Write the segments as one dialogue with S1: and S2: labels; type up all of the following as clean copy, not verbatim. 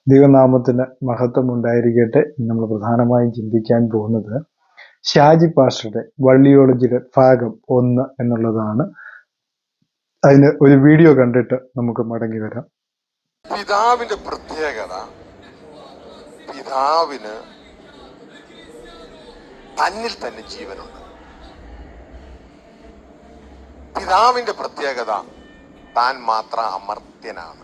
S1: ദൈവനാമത്തിന് മഹത്വം ഉണ്ടായിരിക്കട്ടെ. നമ്മൾ പ്രധാനമായും ചിന്തിക്കാൻ പോകുന്നത് ഷാജി പാസ്റ്ററുടെ വള്ളിയോളജിയുടെ ഭാഗം 1 എന്നുള്ളതാണ്. അതിന് ഒരു വീഡിയോ കണ്ടിട്ട് നമുക്ക് മടങ്ങി വരാം.
S2: പിതാവിന്റെ പ്രത്യേകത, പിതാവിന് തന്നിൽ തന്നെ ജീവനുണ്ട്. പിതാവിന്റെ പ്രത്യേകത, താൻ മാത്രം അമർത്യനാണ്.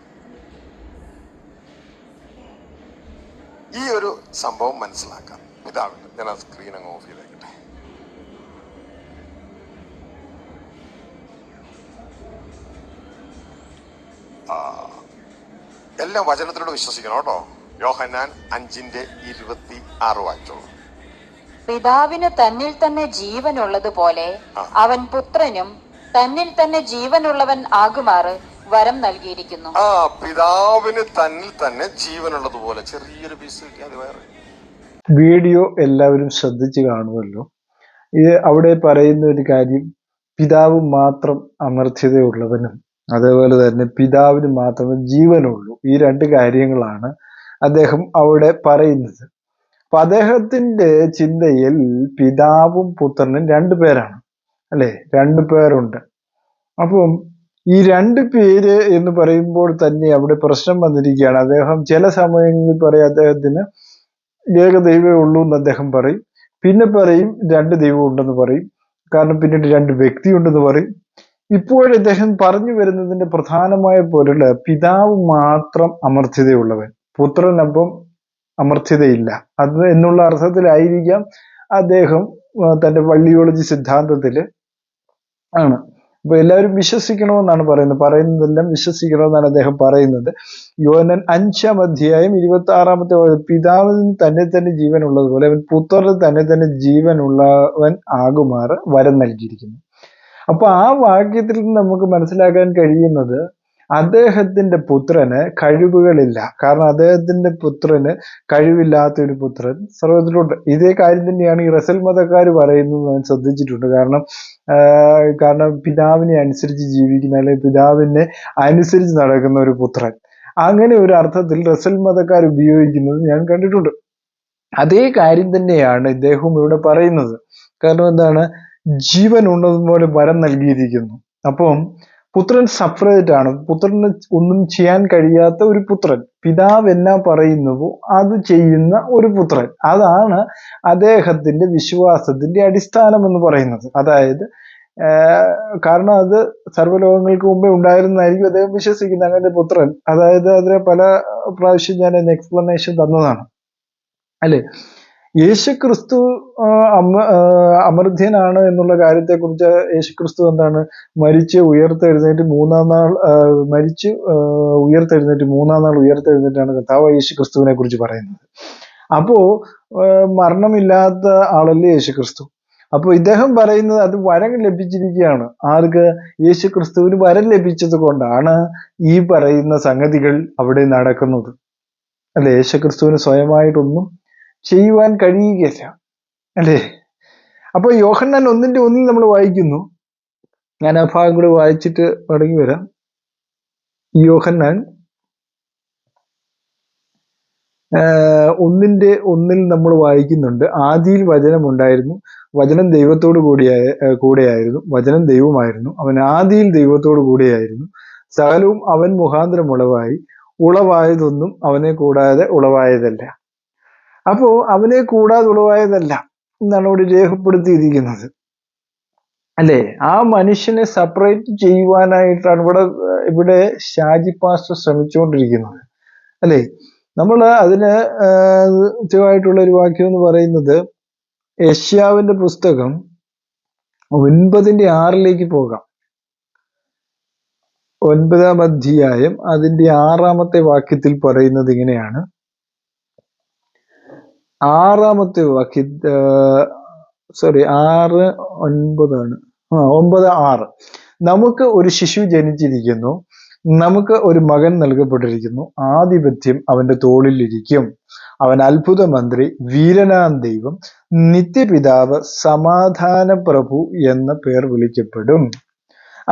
S2: ഈ ഒരു സംഭവം മനസ്സിലാക്കാം. പിതാവിന്റെ, ഞാൻ ആ സ്ക്രീൻ അങ്ങ് ഓഫ് ചെയ്തേക്കട്ടെ. എല്ലാം വചനത്തിലൂടെ വിശ്വസിക്കണം കേട്ടോ. യോഹന്നാൻ 5:26 വായിച്ചോളൂ.
S3: പിതാവിന് തന്നിൽ തന്നെ ജീവനുള്ളതുപോലെ അവൻ പുത്രനും തന്നിൽ തന്നെ ജീവനുള്ളവൻ ആകുമാറ് വരം നൽകിയിരിക്കുന്നു.
S2: പിതാവിന് തന്നിൽ തന്നെ ജീവനുള്ളതുപോലെ. ചെറിയൊരു പീസ് കിട്ടിയാൽ വേറെ.
S1: വീഡിയോ എല്ലാവരും ശ്രദ്ധിച്ച് കാണുമല്ലോ. ഇത് അവിടെ പറയുന്ന ഒരു കാര്യം, പിതാവ് മാത്രം അമർത്യതയുള്ളവനും അതേപോലെ തന്നെ പിതാവിന് മാത്രമേ ജീവനുള്ളൂ. ഈ രണ്ട് കാര്യങ്ങളാണ് അദ്ദേഹം അവിടെ പറയുന്നത്. അപ്പൊ അദ്ദേഹത്തിന്റെ ചിന്തയിൽ പിതാവും പുത്രനും 2 പേരാണ്, അല്ലെ? 2 പേരുണ്ട്. അപ്പം ഈ 2 പേര് എന്ന് പറയുമ്പോൾ തന്നെ അവിടെ പ്രശ്നം വന്നിരിക്കുകയാണ്. അദ്ദേഹം ചില സമയങ്ങളിൽ പറയും അദ്ദേഹത്തിന് ഏകദൈവമേ ഉള്ളൂ എന്ന് അദ്ദേഹം പറയും. പിന്നെ പറയും 2 ദൈവം ഉണ്ടെന്ന് പറയും. കാരണം പിന്നീട് 2 വ്യക്തി ഉണ്ടെന്ന് പറയും. ഇപ്പോൾ അദ്ദേഹം പറഞ്ഞു വരുന്നതിന്റെ പ്രധാനമായ പൊരുള്, പിതാവ് മാത്രം അമർത്യതയുള്ളവൻ, പുത്രനൊപ്പം അമർത്യതയില്ല. അത് എന്നുള്ള അർത്ഥത്തിലായിരിക്കാം അദ്ദേഹം തന്റെ വള്ളിയോളജി സിദ്ധാന്തത്തില് ആണ്. അപ്പൊ എല്ലാവരും വിശ്വസിക്കണമെന്നാണ് പറയുന്നതെല്ലാം വിശ്വസിക്കണമെന്നാണ് അദ്ദേഹം പറയുന്നത്. യോഹന്നാൻ 5:26 പിതാവിന് തന്നെ തന്നെ ജീവനുള്ളതുപോലെ അവൻ പുത്രന് തന്നെ തന്നെ ജീവനുള്ളവൻ ആകുമാറ് വരം നൽകിയിരിക്കുന്നു. അപ്പൊ ആ വാക്യത്തിൽ നിന്ന് നമുക്ക് മനസ്സിലാക്കാൻ കഴിയുന്നത്, അദ്ദേഹത്തിന്റെ പുത്രന് കഴിവുകളില്ല. കാരണം അദ്ദേഹത്തിന്റെ പുത്രന് കഴിവില്ലാത്ത ഒരു പുത്രൻ സർവ്വത്തിലുണ്ട്. ഇതേ കാര്യം തന്നെയാണ് ഈ റസൽ മതക്കാർ പറയുന്നത് ഞാൻ ശ്രദ്ധിച്ചിട്ടുണ്ട്. കാരണം പിതാവിനെ അനുസരിച്ച് ജീവിക്കുന്ന, അല്ലെങ്കിൽ പിതാവിനെ അനുസരിച്ച് നടക്കുന്ന ഒരു പുത്രൻ, അങ്ങനെ ഒരു അർത്ഥത്തിൽ റസൽ മതക്കാർ ഉപയോഗിക്കുന്നത് ഞാൻ കണ്ടിട്ടുണ്ട്. അതേ കാര്യം തന്നെയാണ് ഇദ്ദേഹം ഇവിടെ പറയുന്നത്. കാരണം എന്താണ്? ജീവൻ ഉള്ളതുപോലെ വരം നൽകിയിരിക്കുന്നു. അപ്പം പുത്രൻ സെപ്പറേറ്റ് ആണ്. പുത്രന് ഒന്നും ചെയ്യാൻ കഴിയാത്ത ഒരു പുത്രൻ, പിതാവ് എന്നാ പറയുന്നുവോ അത് ചെയ്യുന്ന ഒരു പുത്രൻ. അതാണ് അദ്ദേഹത്തിന്റെ വിശ്വാസത്തിന്റെ അടിസ്ഥാനം എന്ന് പറയുന്നത്. അതായത് കാരണം അത് സർവ്വലോകങ്ങൾക്ക് മുമ്പേ ഉണ്ടായിരുന്നതായിരിക്കും അദ്ദേഹം വിശ്വസിക്കുന്നത്. അങ്ങനെ പുത്രൻ, അതായത് അതിനെ പല പ്രാവശ്യം ഞാൻ അതിന് എക്സ്പ്ലനേഷൻ തന്നതാണ്, അല്ലെ? യേശുക്രിസ്തു അമർത്യനാണ് എന്നുള്ള കാര്യത്തെക്കുറിച്ച് യേശുക്രിസ്തു എന്താണ്? മരിച്ച് ഉയർത്തെഴുന്നേറ്റ് മൂന്നാം നാൾ ഉയർത്തെഴുന്നേറ്റാണ് കർത്താവ് യേശുക്രിസ്തുവിനെ കുറിച്ച് പറയുന്നത്. അപ്പോ മരണമില്ലാത്ത ആളല്ലേ യേശുക്രിസ്തു. അപ്പൊ ഇദ്ദേഹം പറയുന്നത് അത് വരം ലഭിച്ചിരിക്കുകയാണ്. ആർക്ക്? യേശുക്രിസ്തുവിന് വരം ലഭിച്ചത് കൊണ്ടാണ് ഈ പറയുന്ന സംഗതികൾ അവിടെ നടക്കുന്നത്, അല്ലെ? യേശുക്രിസ്തുവിന് സ്വയമായിട്ടൊന്നും ചെയ്യുവാൻ കഴിയുകയില്ല, അല്ലേ? അപ്പൊ യോഹന്നാൻ 1:1 നമ്മൾ വായിക്കുന്നു. ഞാൻ ആ ഭാഗം കൂടെ വായിച്ചിട്ട് മടങ്ങി വരാം. യോഹന്നാൻ 1:1 നമ്മൾ വായിക്കുന്നുണ്ട്. ആദിയിൽ വചനം ഉണ്ടായിരുന്നു, വചനം ദൈവത്തോട് കൂടെയായിരുന്നു, വചനം ദൈവമായിരുന്നു, അവൻ ആദിയിൽ ദൈവത്തോട് കൂടെയായിരുന്നു, സകലവും അവൻ മുഖാന്തരം ഉളവായതൊന്നും അവനെ കൂടാതെ ഉളവായതല്ല. അപ്പോ അവനെ കൂടാതെ ഉളവായതല്ല എന്നാണ് ഇവിടെ രേഖപ്പെടുത്തിയിരിക്കുന്നത്, അല്ലെ? ആ മനുഷ്യനെ സെപ്പറേറ്റ് ചെയ്യുവാനായിട്ടാണ് ഇവിടെ ഷാജി പാസ്റ്റർ ശ്രമിച്ചുകൊണ്ടിരിക്കുന്നത്, അല്ലെ? നമ്മൾ അതിന് കൃത്യമായിട്ടുള്ള ഒരു വാക്യം എന്ന് പറയുന്നത് യെശയ്യാവിന്റെ പുസ്തകം 9:6 പോകാം. 9-ാം അധ്യായം അതിന്റെ 6-ാമത്തെ വാക്യത്തിൽ പറയുന്നത് ഇങ്ങനെയാണ്. 6-ാമത്തെ വാക്യ 9:6 നമുക്ക് ഒരു ശിശു ജനിച്ചിരിക്കുന്നു, നമുക്ക് ഒരു മകൻ നൽകപ്പെട്ടിരിക്കുന്നു, ആധിപത്യം അവന്റെ തോളിൽ ഇരിക്കും, അവൻ അത്ഭുത മന്ത്രി, വീരനാം ദൈവം, നിത്യപിതാവ്, സമാധാന പ്രഭു എന്ന പേർ വിളിക്കപ്പെടും.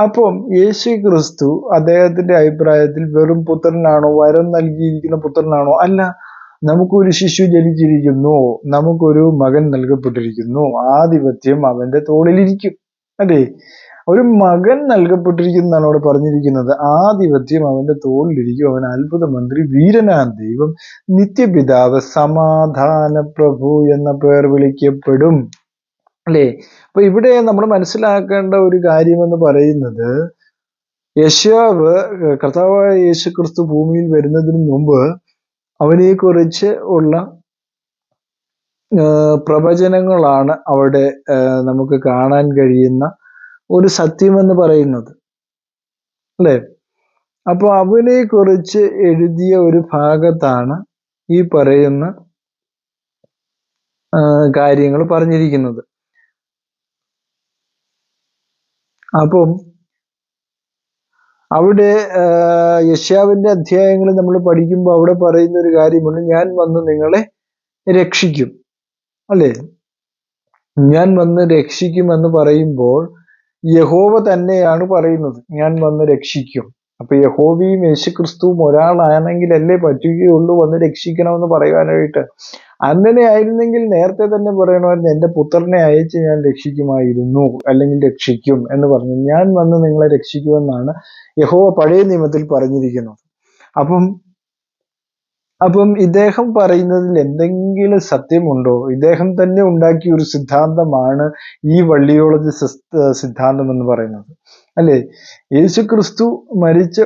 S1: അപ്പം യേശു ക്രിസ്തു അദ്ദേഹത്തിന്റെ അഭിപ്രായത്തിൽ വെറും പുത്രനാണോ, വരം നൽകിയിരിക്കുന്ന പുത്രനാണോ? അല്ല, നമുക്കൊരു ശിശു ജനിച്ചിരിക്കുന്നു, നമുക്കൊരു മകൻ നൽകപ്പെട്ടിരിക്കുന്നു, ആധിപത്യം അവന്റെ തോളിലിരിക്കും. അല്ലേ? ഒരു മകൻ നൽകപ്പെട്ടിരിക്കുന്നതാണ് അവിടെ പറഞ്ഞിരിക്കുന്നത്. ആധിപത്യം അവന്റെ തോളിലിരിക്കും, അവൻ അത്ഭുത മന്ത്രി, വീരനാം ദൈവം, നിത്യപിതാവ്, സമാധാന പ്രഭു എന്ന പേർ വിളിക്കപ്പെടും. അല്ലേ? അപ്പൊ ഇവിടെ നമ്മൾ മനസ്സിലാക്കേണ്ട ഒരു കാര്യമെന്ന് പറയുന്നത്, യെശയ്യാവ്, കർത്താവായ യേശു ക്രിസ്തു ഭൂമിയിൽ വരുന്നതിന് മുമ്പ് അവനെ കുറിച്ച് ഉള്ള പ്രവചനങ്ങളാണ് അവിടെ നമുക്ക് കാണാൻ കഴിയുന്ന ഒരു സത്യമെന്ന് പറയുന്നത്. അല്ലെ? അപ്പൊ അവനെ കുറിച്ച് എഴുതിയ ഒരു ഭാഗത്താണ് ഈ പറയുന്ന കാര്യങ്ങൾ പറഞ്ഞിരിക്കുന്നത്. അപ്പം അവിടെ യെശയ്യാവിന്റെ അധ്യായങ്ങൾ നമ്മൾ പഠിക്കുമ്പോൾ അവിടെ പറയുന്ന ഒരു കാര്യമുണ്ട്, ഞാൻ വന്ന് നിങ്ങളെ രക്ഷിക്കും. അല്ലേ? ഞാൻ വന്ന് രക്ഷിക്കുമെന്ന് പറയുമ്പോൾ യഹോവ തന്നെയാണ് പറയുന്നത്, ഞാൻ വന്ന് രക്ഷിക്കും. അപ്പൊ യഹോവയും യേശുക്രിസ്തുവും ഒരാളാണെങ്കിലല്ലേ പറ്റുകയുള്ളൂ വന്ന് രക്ഷിക്കണമെന്ന് പറയുവാനായിട്ട്. അങ്ങനെ ആയിരുന്നെങ്കിൽ നേരത്തെ തന്നെ പറയണമായിരുന്നു, എന്റെ പുത്രനെ അയച്ച് ഞാൻ രക്ഷിക്കുമായിരുന്നു, അല്ലെങ്കിൽ രക്ഷിക്കും എന്ന് പറഞ്ഞു. ഞാൻ വന്ന് നിങ്ങളെ രക്ഷിക്കുമെന്നാണ് യഹോവ പഴയ നിയമത്തിൽ പറഞ്ഞിരിക്കുന്നത്. അപ്പം ഇദ്ദേഹം പറയുന്നതിൽ എന്തെങ്കിലും സത്യമുണ്ടോ? ഇദ്ദേഹം തന്നെ ഉണ്ടാക്കിയ ഒരു സിദ്ധാന്തമാണ് ഈ വള്ളിയോളജി സിദ്ധാന്തം എന്ന് പറയുന്നത്. അല്ലേ? യേശു ക്രിസ്തു മരിച്ച്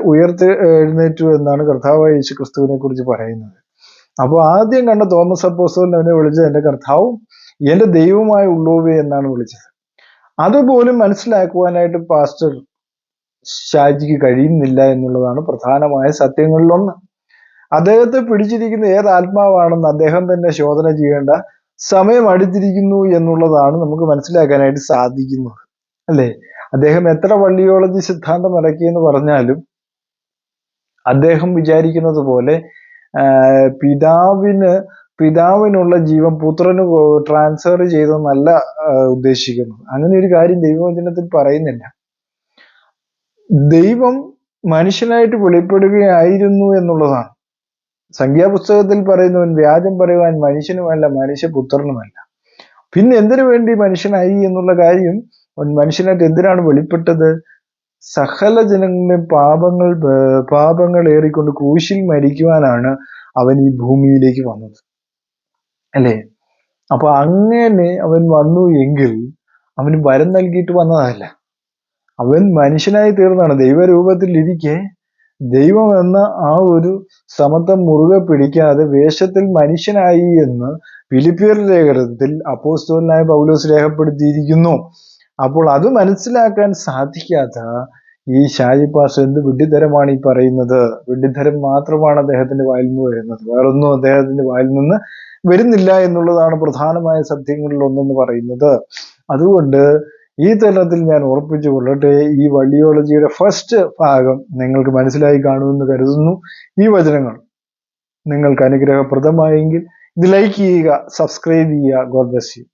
S1: എഴുന്നേറ്റു എന്നാണ് കർത്താവായ യേശു ക്രിസ്തുവിനെ കുറിച്ച് പറയുന്നത്. അപ്പോൾ ആദ്യം കണ്ട തോമസ് അപ്പോസ്തലൻ അവനെ വിളിച്ചത് എന്റെ കർത്താവും എന്റെ ദൈവവുമായ ഉള്ളൂവേ എന്നാണ് വിളിച്ചത്. അതുപോലും മനസ്സിലാക്കുവാനായിട്ട് പാസ്റ്റർ ഷാജിക്ക് കഴിയുന്നില്ല എന്നുള്ളതാണ് പ്രധാനമായ സത്യങ്ങളിലൊന്ന്. അദ്ദേഹത്തെ പിടിച്ചിരിക്കുന്ന ഏത് ആത്മാവാണെന്ന് അദ്ദേഹം തന്നെ ശോധന ചെയ്യേണ്ട സമയം അടുത്തിരിക്കുന്നു എന്നുള്ളതാണ് നമുക്ക് മനസ്സിലാക്കാനായിട്ട് സാധിക്കുന്നത്. അല്ലേ? അദ്ദേഹം എത്ര വള്ളിയോളജി സിദ്ധാന്തം ഇറക്കിയെന്ന് പറഞ്ഞാലും അദ്ദേഹം വിചാരിക്കുന്നത് പോലെ പിതാവിനുള്ള ജീവൻ പുത്രന് ട്രാൻസ്ഫർ ചെയ്തെന്നല്ല ഉദ്ദേശിക്കുന്നത്. അങ്ങനെ ഒരു കാര്യം ദൈവവചനത്തിൽ പറയുന്നില്ല. ദൈവം മനുഷ്യനായിട്ട് വെളിപ്പെടുകയായിരുന്നു എന്നുള്ളതാണ്. സംഖ്യാപുസ്തകത്തിൽ പറയുന്നവൻ വ്യാജം പറയുവാൻ മനുഷ്യനുമല്ല, മനുഷ്യപുത്രനുമല്ല. പിന്നെ എന്തിനു വേണ്ടി മനുഷ്യനായി എന്നുള്ള കാര്യം, മനുഷ്യനായിട്ട് എന്തിനാണ് വെളിപ്പെട്ടത്? സകല ജനങ്ങളുടെയും പാപങ്ങൾ ഏറിക്കൊണ്ട് ക്രൂശിൽ മരിക്കുവാനാണ് അവൻ ഈ ഭൂമിയിലേക്ക് വന്നത്. അല്ലേ? അപ്പൊ അങ്ങനെ അവൻ വന്നു എങ്കിൽ അവന് വരം നൽകിയിട്ട് വന്നതല്ല, അവൻ മനുഷ്യനായി തീർന്നാണ്. ദൈവരൂപത്തിൽ ഇരിക്കെ ദൈവം എന്ന ആ ഒരു സമത്വം മുറുകെ പിടിക്കാതെ വേഷത്തിൽ മനുഷ്യനായി എന്ന് ഫിലിപ്പിയർ ലേഖനത്തിൽ അപ്പോസ്തലനായ പൗലോസ് രേഖപ്പെടുത്തിയിരിക്കുന്നു. അപ്പോൾ അത് മനസ്സിലാക്കാൻ സാധിക്കാത്ത ഈ ഷാജി പാസ്റ്റർ എന്ത് വിഡ്ഢിത്തരമാണ് ഈ പറയുന്നത്? വിഡ്ഢിത്തരം മാത്രമാണ് അദ്ദേഹത്തിന്റെ വായിൽ നിന്ന് വരുന്നത്, വേറൊന്നും അദ്ദേഹത്തിന്റെ വായിൽ നിന്ന് വരുന്നില്ല എന്നുള്ളതാണ് പ്രധാനമായ സത്യങ്ങളിൽ ഒന്നെന്ന് പറയുന്നത്. അതുകൊണ്ട് ഈ തലത്തിൽ ഞാൻ ഉറപ്പിച്ചു കൊള്ളട്ടെ, ഈ വള്ളിയോളജിയുടെ ഫസ്റ്റ് ഭാഗം നിങ്ങൾക്ക് മനസ്സിലായി കാണുമെന്ന് കരുതുന്നു. ഈ വചനങ്ങൾ നിങ്ങൾക്ക് അനുഗ്രഹപ്രദമായെങ്കിൽ ഇത് ലൈക്ക് ചെയ്യുക, സബ്സ്ക്രൈബ് ചെയ്യുക. God bless you.